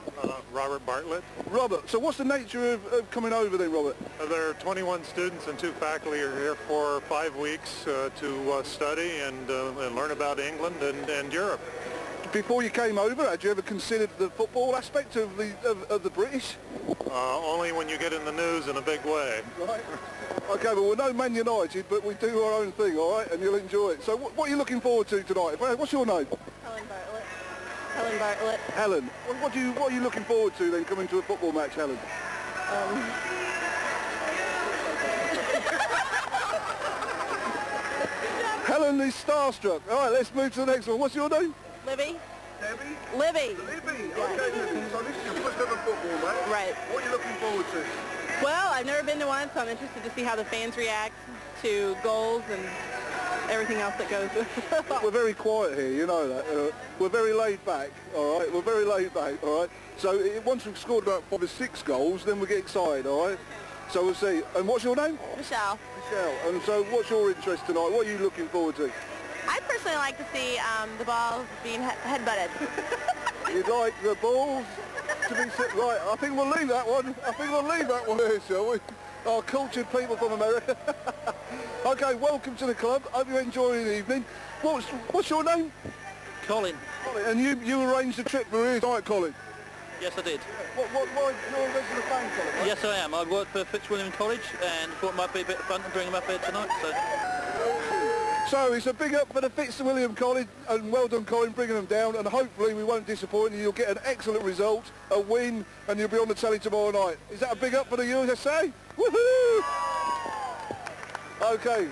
Robert Bartlett. Robert. So what's the nature of coming over then, Robert? There are 21 students and 2 faculty are here for 5 weeks to study and learn about England and Europe. Before you came over, had you ever considered the football aspect of the British? Only when you get in the news in a big way. Right. Okay, well, we're no Man United, but we do our own thing, all right, and you'll enjoy it. So what are you looking forward to tonight? What's your name? Helen Bartlett. Helen Bartlett. Helen. What are you looking forward to then, coming to a football match, Helen? Helen is starstruck. All right, let's move to the next one. What's your name? Libby. Debbie? Libby. Libby. Okay, Libby. So this is your first ever football match. Right. What are you looking forward to? Well, I've never been to one, so I'm interested to see how the fans react to goals and everything else that goes with it. We're very quiet here, you know that. We're very laid back, all right? We're very laid back, all right? So once we've scored about 5 or 6 goals, then we get excited, all right? So we'll see. And what's your name? Michelle. Michelle. And so what's your interest tonight? What are you looking forward to? I personally like to see the balls being headbutted. You'd like the balls to be right? I think we'll leave that one. I think we'll leave that one here, shall we? Our cultured people from America. Okay, welcome to the club. Hope you're enjoying the evening. What's your name? Colin. Colin. And you arranged the trip for here tonight, Colin? Yes, I did. Why you're a regular fan, Colin? Right? Yes, I am. I work for Fitzwilliam College and thought it might be a bit of fun to bring them up here tonight. So it's a big up for the Fitzwilliam College, and well done, Colin, bringing them down, and hopefully we won't disappoint you. You'll get an excellent result, a win, and you'll be on the telly tomorrow night. Is that a big up for the USA? Woohoo! Okay.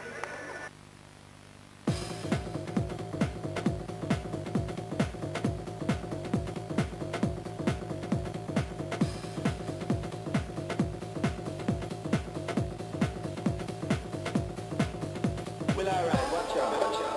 Well, all right, watch out, watch out.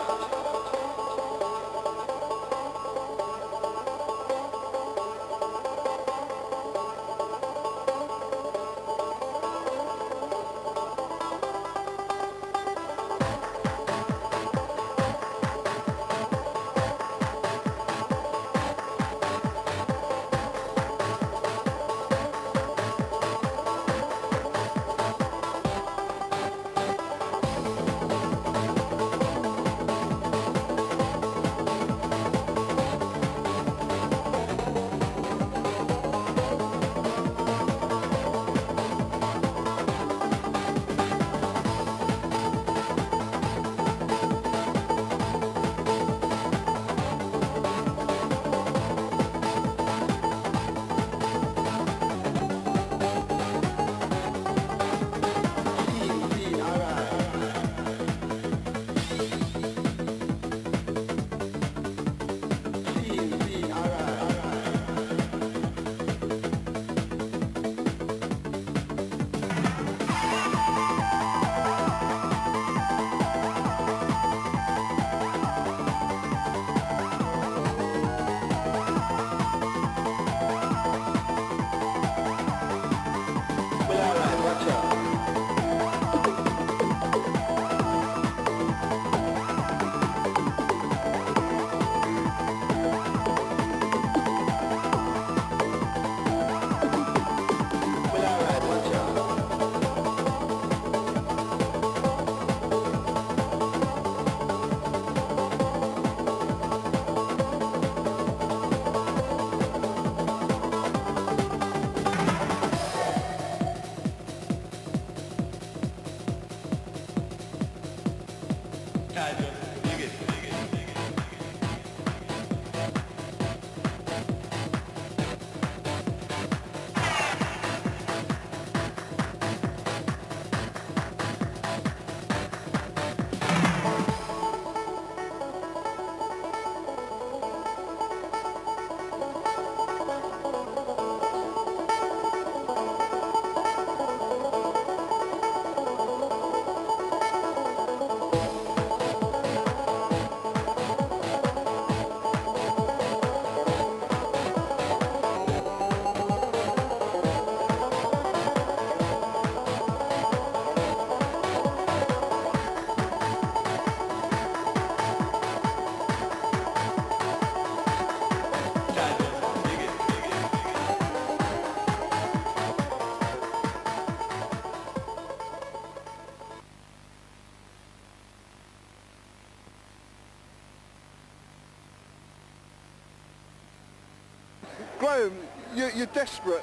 Graham, you're desperate.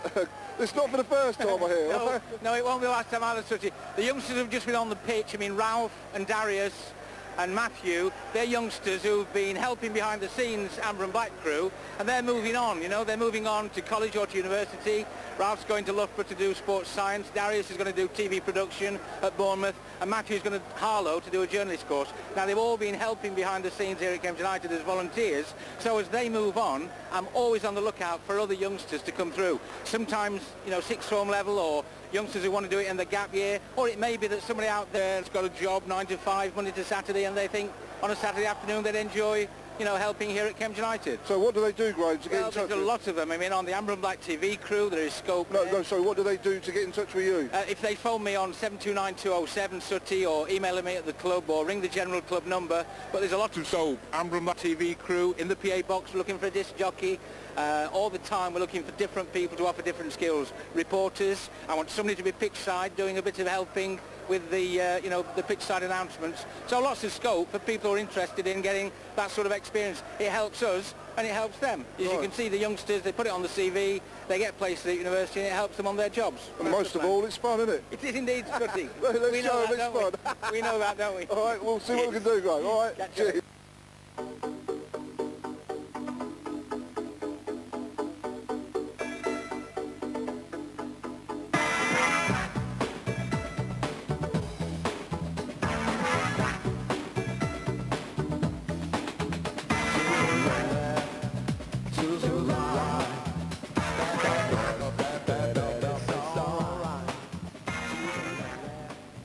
It's not for the first time I hear. No, it won't be the last time either, Sooty. The youngsters have just been on the pitch. I mean, Ralph and Darius and Matthew, they're youngsters who've been helping behind the scenes Amber and Black crew, and they're moving on, you know, they're moving on to college or to university. Ralph's going to Loughborough to do sports science, Darius is going to do TV production at Bournemouth, and Matthew's going to Harlow to do a journalist course. Now, they've all been helping behind the scenes here at Cambridge United as volunteers, so as they move on, I'm always on the lookout for other youngsters to come through. Sometimes, you know, sixth form level, or youngsters who want to do it in the gap year, or it may be that somebody out there has got a job 9 to 5, Monday to Saturday, and they think on a Saturday afternoon they'd enjoy, you know, helping here at Cambridge United. So what do they do, Graham, to get in touch with? There's a lot of them. I mean, on the Amber and Black TV crew, there is scope. No, sorry, what do they do to get in touch with you? If they phone me on 729-207 SOOTY, or email me at the club, or ring the general club number, but there's a lot of... So, Amber and Black TV crew, in the PA box, we're looking for a disc jockey. All the time we're looking for different people to offer different skills. Reporters, I want somebody to be pitch side doing a bit of helping with the, you know, the pitch side announcements. So lots of scope for people who are interested in getting that sort of experience. It helps us and it helps them. As you can see, the youngsters, they put it on the CV, they get places at university, and it helps them on their jobs. And most of all, it's fun, isn't it? It is indeed, Scotty. Let's show them it's fun. We know that, don't we? All right, we'll see what we can do, Graham. All right, cheers.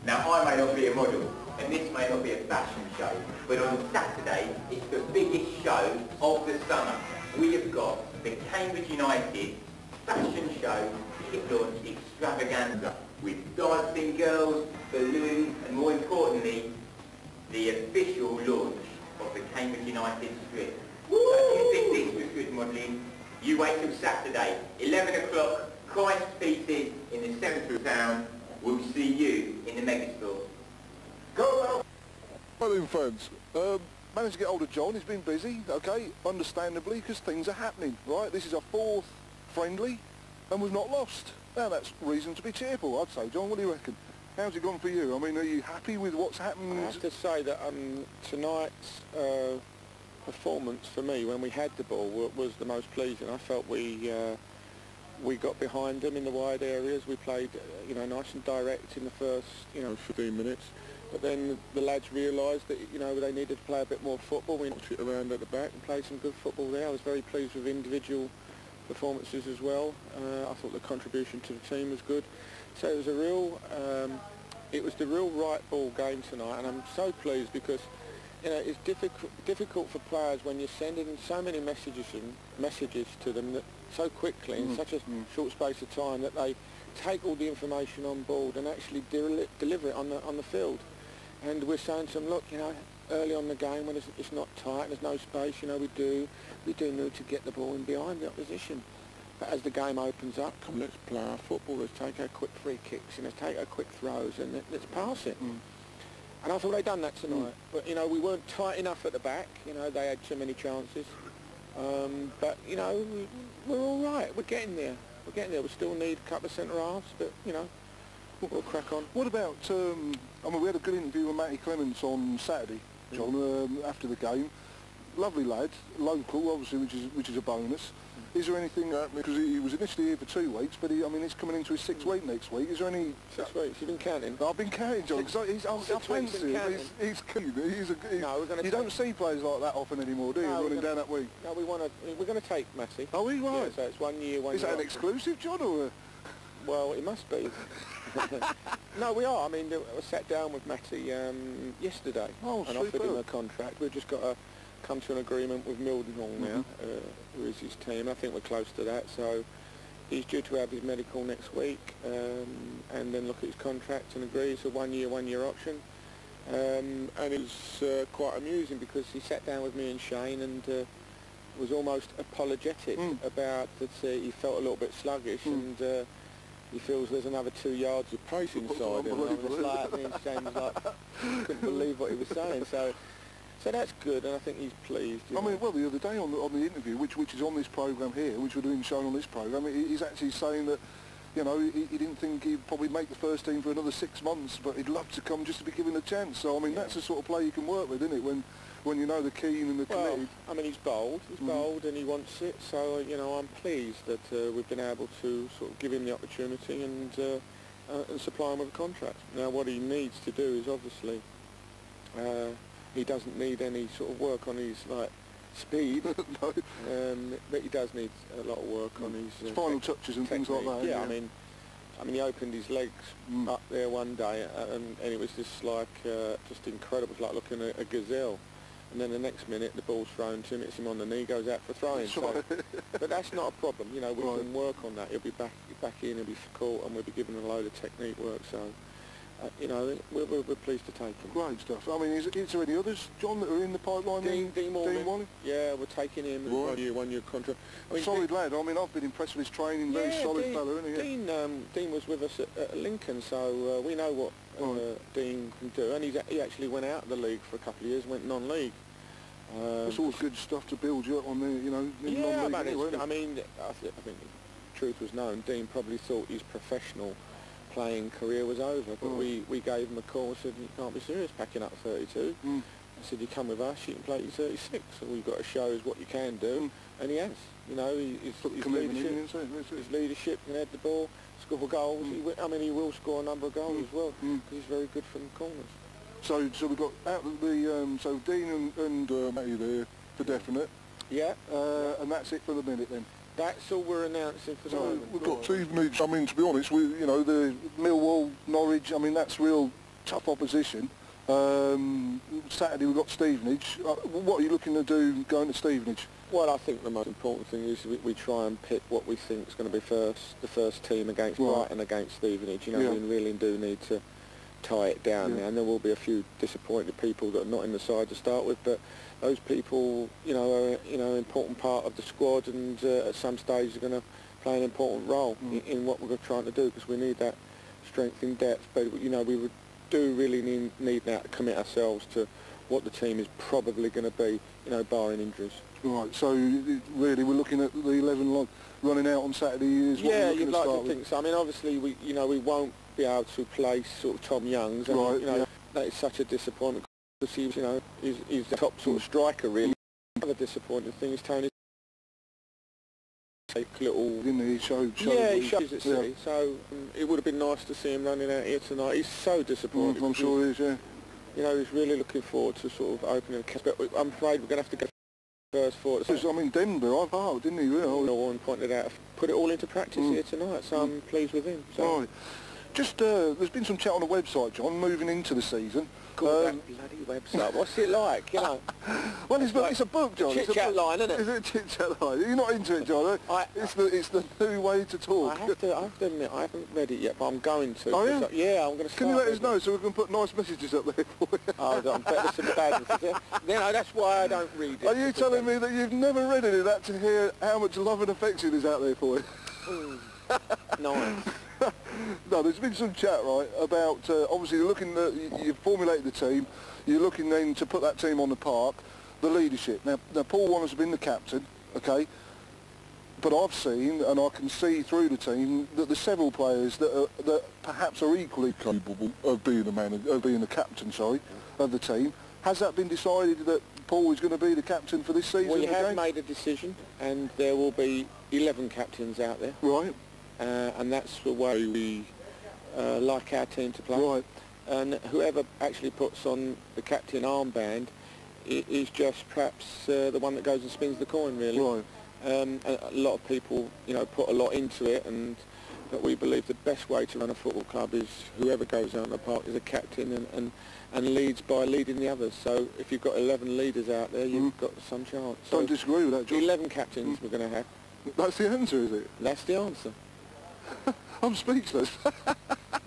Now, I may not be a model, and this may not be a fashion show, but on Saturday, it's the biggest show of the summer. We have got the Cambridge United fashion show kit launch extravaganza, with dancing girls, balloons, and more importantly, the official launch of the Cambridge United strip. So if you think this was good modelling, you wait till Saturday, 11 o'clock, Christ Pieces in the centre of town. We'll see you in the megastore. Go out! Well then, friends, managed to get hold of John. He's been busy, okay, understandably, because things are happening, right? This is our 4th friendly, and we've not lost. Now that's reason to be cheerful, I'd say. John, what do you reckon? How's it gone for you? I mean, are you happy with what's happened? I have to say that tonight's performance for me, when we had the ball, was the most pleasing. I felt we got behind them in the wide areas. We played, you know, nice and direct in the first, 15 minutes. But then the lads realised that, they needed to play a bit more football. We knocked it around at the back and played some good football there. I was very pleased with individual performances as well. I thought the contribution to the team was good. So it was the real right ball game tonight, and I'm so pleased because, it's difficult for players when you're sending so many messages to them that so quickly in such a short space of time that they take all the information on board and actually deliver it on the field. And we're saying to them, look, early on the game when it's not tight and there's no space, we do need to get the ball in behind the opposition. But as the game opens up, come, let's play our football, let's take our quick free kicks, take our quick throws, and let's pass it. And I thought they'd done that tonight. But, we weren't tight enough at the back. They had too many chances. But, we're all right. We're getting there. We still need a couple of centre-halves, but, we'll crack on. What about, we had a good interview with Matty Clements on Saturday, John, after the game. Lovely lad, local, obviously, which is a bonus. Is there anything, because he was initially here for 2 weeks, but he's coming into his 6th week next week. Is there any... 6 weeks? You've been counting? I've been counting, John, because he's offensive. He's keen. You don't see players like that often anymore, do you, running down that week? No, we're going to take Matty. Are we? Right. Yeah, so it's 1 year, 1 year. Is that an exclusive, John, or...? Well, it must be. No, we are. I mean, I sat down with Matty yesterday and offered him a contract. We've just got to come to an agreement with Millwall now, who is his team. I think we're close to that. So he's due to have his medical next week and then look at his contract and agree. It's a 1 year, 1 year option. And it was quite amusing because he sat down with me and Shane and was almost apologetic about that he felt a little bit sluggish and he feels there's another 2 yards of pace inside him. And I was like, me and Shane was like, couldn't believe what he was saying. So So that's good, and I think he's pleased. I mean, well, the other day on the interview, which is on this programme here, which would have been shown on this programme, he's actually saying that, you know, he didn't think he'd probably make the first team for another 6 months, but he'd love to come just to be given a chance. So, I mean, that's the sort of play you can work with, isn't it, when you know they're keen and they're committed. I mean, he's bold and he wants it, so, you know, I'm pleased that we've been able to sort of give him the opportunity and supply him with a contract. Now, what he needs to do is obviously, he doesn't need any sort of work on his, like, speed, no. but he does need a lot of work on his final touches and things like that. Yeah, I mean, he opened his legs up there one day, and it was just like just incredible. It was like looking at a gazelle. And then the next minute, the ball's thrown to him, hits him on the knee, goes out for throwing. So, but that's not a problem. You know, we can work on that. He'll be back in, he'll be caught, and we'll be given a load of technique work. So, you know, we're pleased to take him. Great stuff. I mean, is there any others, John, that are in the pipeline? Dean Wally? Yeah, we're taking him. Right. One year contract. I mean, solid lad. I mean, I've been impressed with his training. Very solid fella, isn't he? Dean was with us at Lincoln, so we know what Dean can do. And he actually went out of the league for a couple of years, went non-league. It's all good stuff to build you up on the, you know, non-league anyway, I mean, I think the truth was known. Dean probably thought his professional playing career was over, but we gave him a call and said, you can't be serious packing up 32. I said, you come with us, you can play your 36. So we've got to show us what you can do, and he has. You know, his leadership, can head the ball, score goals. I mean, he will score a number of goals as well, because he's very good from the corners. So we've got out of the so Dean and Matty there for definite. Yeah. And that's it for the minute then. That's all we're announcing for the moment. We've got Stevenage. I mean, to be honest, you know, the Millwall, Norwich. I mean, that's real tough opposition. Saturday we've got Stevenage. What are you looking to do going to Stevenage? Well, I think the most important thing is we try and pick what we think is going to be the first team against Brighton, against Stevenage. You know, we really do need to tie it down now, and there will be a few disappointed people that are not in the side to start with, but those people, you know, are an important part of the squad, and at some stage are going to play an important role in what we're trying to do, because we need that strength in depth. But you know, we do really need now to commit ourselves to what the team is probably going to be, you know, barring injuries. Right. So really, we're looking at the 11 running out on Saturday. Is what you'd like to think so. I mean, obviously, we won't be able to place sort of Tom Young's, and you know, that is such a disappointment, because he's, you know, he's the top sort of striker really. Another disappointing thing is Tony's little, didn't he? Showed he shows at sea. So it would have been nice to see him running out here tonight. He's so disappointed. I'm sure he is. Yeah. You know, he's really looking forward to sort of opening a case, but I'm afraid we're going to have to go first for it. I mean, Denver, I thought, didn't he? Really? No one pointed out, put it all into practice here tonight, so I'm pleased with him. So. Right. Just, there's been some chat on the website, John, moving into the season. God, that bloody website. What's it like, you know? Well, it's a book, John. Chit-chat line, isn't it? Is it a chit-chat line? You're not into it, John, eh? It's the new way to talk. I have to admit, I haven't read it yet, but I'm going to. Oh, yeah? Yeah, I'm going to start. Can you let us know so we can put nice messages up there for you? Oh, I'm better some bad messages. You know, that's why I don't read it. Are you telling me that you've never read any of that to hear how much love and affection is out there for you? Nice. No, there's been some chat, right, about, obviously you're looking at, you've formulated the team, you're looking then to put that team on the park, the leadership. Now Paul Warner's been the captain, okay, but I've seen, and I can see through the team, that there's several players that perhaps are equally capable of being the captain, of the team. Has that been decided that Paul is going to be the captain for this season? We have made a decision, and there will be 11 captains out there. Right. And that's the way we like our team to play. Right. And whoever actually puts on the captain armband is just perhaps the one that goes and spins the coin, really. Right. A lot of people, you know, put a lot into it, but we believe the best way to run a football club is whoever goes out on the park is a captain and leads by leading the others. So if you've got 11 leaders out there, you've got some chance. So don't disagree with that, John. 11 captains we're going to have. That's the answer, is it? That's the answer. I'm speechless.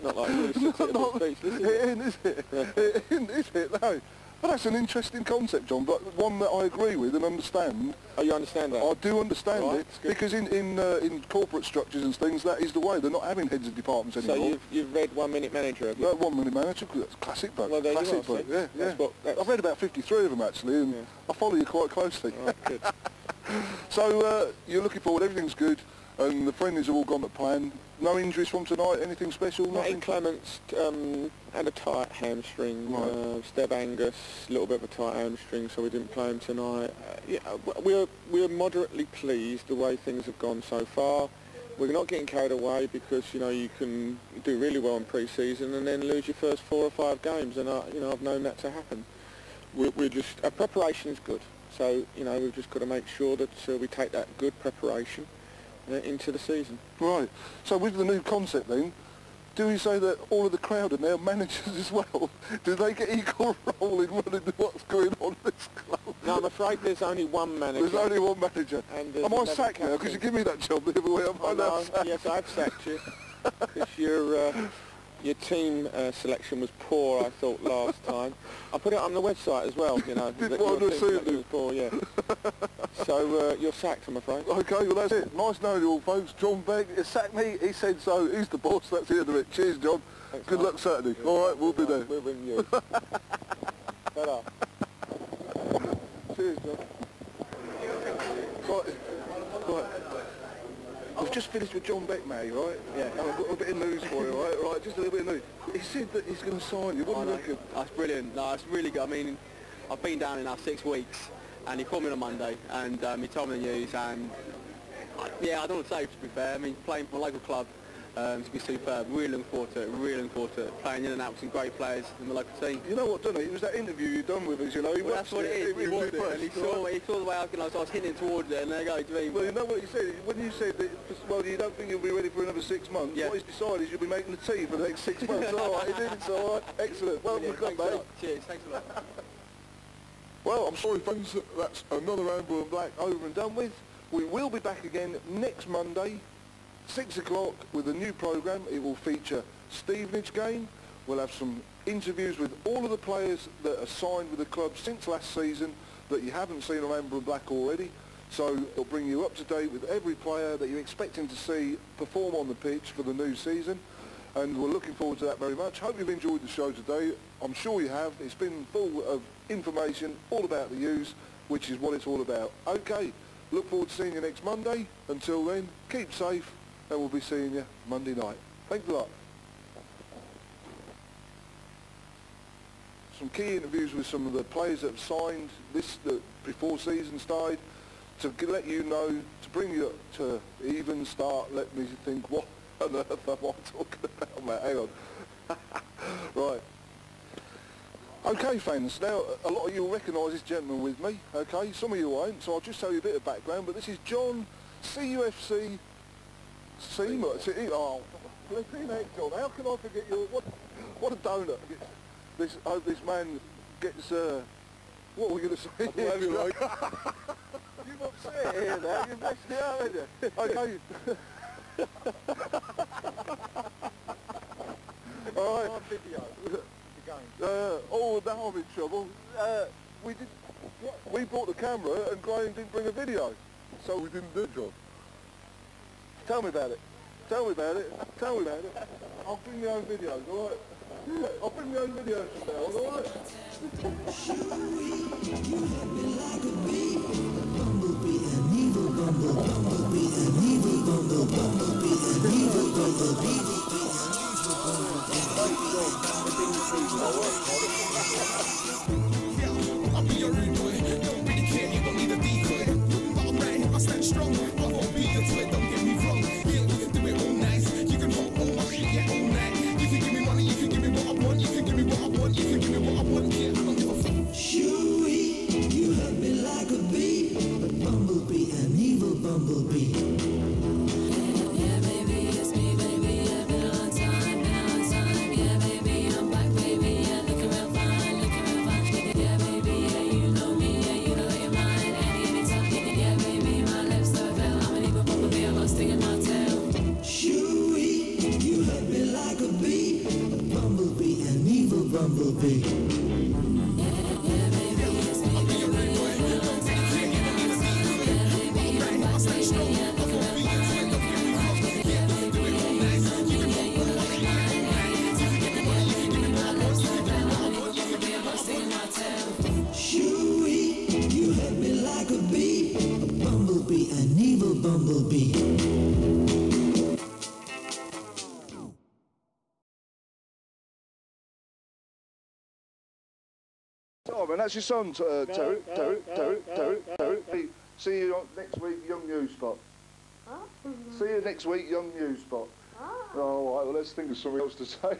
Not like you, speechless, it isn't, is it? It isn't, is it? No. Well, that's an interesting concept, John, but one that I agree with and understand. Oh, you understand that? I do understand Right, it, that's good. because in corporate structures and things, that is the way. They're not having heads of departments anymore. So you've read 1 Minute Manager, have you? 1 Minute Manager, that's a classic book. Well, there you classic are, book, see? yeah. That's what- that's- I've read about 53 of them, actually, and I follow you quite closely. Oh, good. So you're looking forward, everything's good, and the friendlies have all gone to plan. No injuries from tonight, anything special? Martin Clements had a tight hamstring. Right. Steb Angus, a little bit of a tight hamstring, so we didn't play him tonight. We're moderately pleased the way things have gone so far. We're not getting carried away because, you know, you can do really well in pre-season and then lose your first 4 or 5 games, and I've known that to happen. Our preparation's good, so, you know, we've just got to make sure that we take that good preparation into the season. Right. So with the new concept then, do we say that all of the crowd are now managers as well? Do they get equal role in running what's going on in this club? No, I'm afraid there's only one manager. There's only one manager. And Am I sacked now? Because you give me that job the other way. Yes, I've sacked you. Because your team selection was poor, I thought, last time. I put it on the website as well, you know. Didn't want to see it. Was poor, yeah. So you're sacked, I'm afraid. Okay, well that's it. Nice knowing you all, folks. John Beck has sacked me. He said so. He's the boss. That's the end of it. Cheers, John. Thanks, Good luck Saturday. Yeah. All right, we'll be there. We'll ring you. Ta-da. Cheers, John. Right. I've just finished with John Beck, mate, right? Yeah. And I've got a bit of news for you, right? Right, just a little bit of news. He said that he's going to sign you. What do you reckon? That's brilliant. No, it's really good. I mean, I've been down in now 6 weeks, and he called me on Monday, and he told me the news, and yeah, I don't want to say, to be fair. I mean, playing for a local club, it's going to be superb. Really looking forward to it. Really looking forward to it. Playing in and out with some great players in the local team. You know what, don't he? It was that interview you done with us, you know. Well, that's what it is. He watched it, and he saw the way I was hitting towards it, and there you go. Well, you know what he said? When you said that, well, you don't think you'll be ready for another 6 months, Yeah. what he's decided is you'll be making the tea for the next 6 months. All right, he did it, all right. Excellent. Welcome to the club, mate. Cheers. Thanks a lot. Well, I'm sorry, friends, that's another Amber and Black over and done with. We will be back again next Monday, 6 o'clock, with a new programme. It will feature Stevenage game. We'll have some interviews with all of the players that are signed with the club since last season that you haven't seen on Amber and Black already. So it'll bring you up to date with every player that you're expecting to see perform on the pitch for the new season. And we're looking forward to that very much. Hope you've enjoyed the show today. I'm sure you have. It's been full of information all about the U's, which is what it's all about. Okay, look forward to seeing you next Monday. Until then, keep safe, and we'll be seeing you Monday night. Thanks a lot. Some key interviews with some of the players that have signed before season started, to let you know, to bring you up to even start. Let me think, what on earth am I talking about, mate? Hang on. Right. Okay, fans, now a lot of you will recognise this gentleman with me, okay? Some of you won't, so I'll just tell you a bit of background, but this is John, CUFC, Seymour. Oh, flipping heck, John, how can I forget you? What a donut. I hope this man gets, what are we going to say? Whatever you like. You've upset it here now, you've messed it up, haven't you? Okay. All right. Oh, now I'm in trouble. We bought the camera and Graham didn't bring a video, so we didn't do the job. Tell me about it. Tell me about it. Tell me about it. I'll bring my own videos, all right? I'll bring my own videos from now on, all right? I'll be your rude boy, don't really care, you don't need a decoy. Bottom right, I stand strong, I won't be your toy, don't get me wrong. Yeah, you can do it all nice, you can hold all my shit, yeah, all night. You can give me money, you can give me what I want, you can give me what I want, you can give me what I want, yeah, I don't give a fuck. Shoo-wee, you hurt me like a bee, a bumblebee, an evil bumblebee. Yeah, baby, it's me, baby, I've been a long time, yeah, baby, I'm back, baby, yeah, looking real fine, yeah, baby, yeah, you know me, yeah, you know you're mine, anytime, yeah, baby, my lips so pale, I'm an evil bumblebee, I'm a sting in my tail. Shoo-wee, you hurt me like a bee, a bumblebee, an evil bumblebee. Yeah, bumblebee. Oh, man, that's your son, Terry. See you next week, Young News Spot. See you next week, Young News Spot. Oh. All right, well, let's think of something else to say.